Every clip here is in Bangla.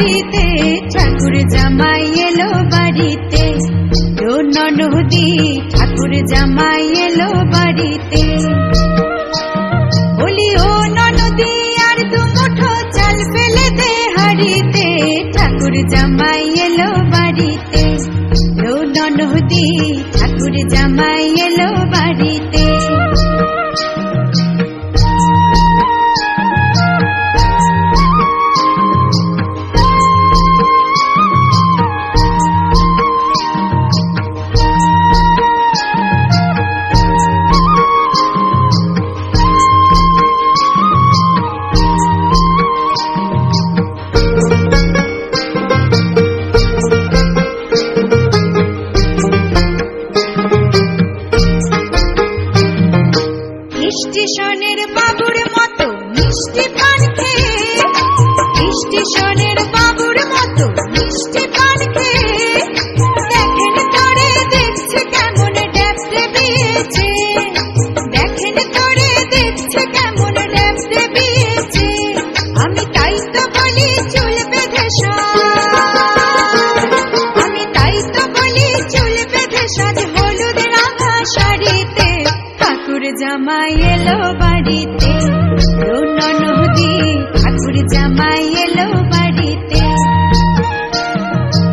বাড়িতে, ঠাকুর জামাই এলো বাড়িতে, ও ননদি ঠাকুর জামাই এলো বাড়িতে। বলি ও ননদি আর দু মুঠো চাল ফেলে দে হাড়িতে, ঠাকুর জামাই এলো বাড়িতে, ও ননদি ঠাকুর জামাই এলো বাড়িতে। স্টেশনের বাবুর মতো মিষ্টি পান খেয়ে, স্টেশনের বাবুর মতো মিষ্টি পান খেয়ে, দেখেন তোরে দেখছে কেমন ড্যাপটে বিয়েছে, দেখেন তোরে দেখছে কেমন ড্যাপটে বিয়েছে। আমি তাই তো বলি চুল বেঁধে সাজ, আমি তাই তো বলি চুল বেঁধে সাজ হলুদ রাঙা শাড়িতে, ঠাকুর জামাই এলো বাড়িতে, ও ননদি ঠাকুর জামাই এলো বাড়িতে।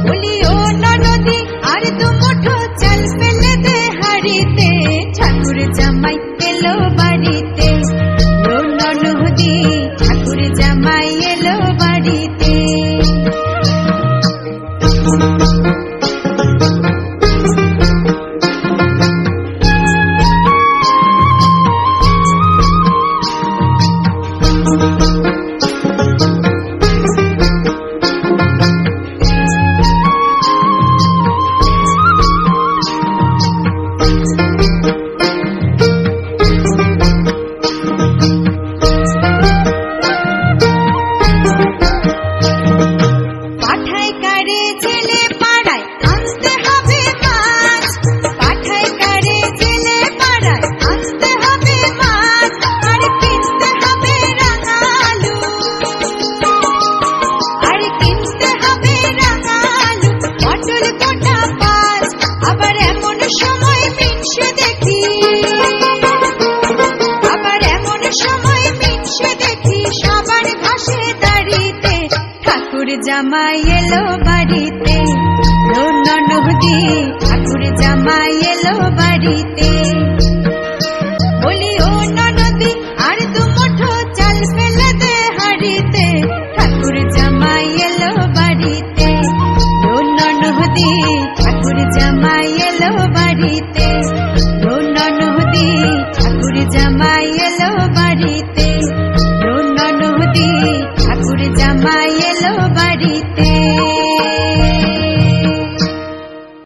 বলি ও ননদি আর দু মুঠো চাল ফেলে দে হাড়িতে, ঠাকুর জামাই এলো বাড়িতে, ও ননদি ঠাকুর জামাই এলো বাড়িতে। ঠাকুর জামাই এলো বাড়িতে, ও ননদি ঠাকুর জামাই এলো বাড়িতে।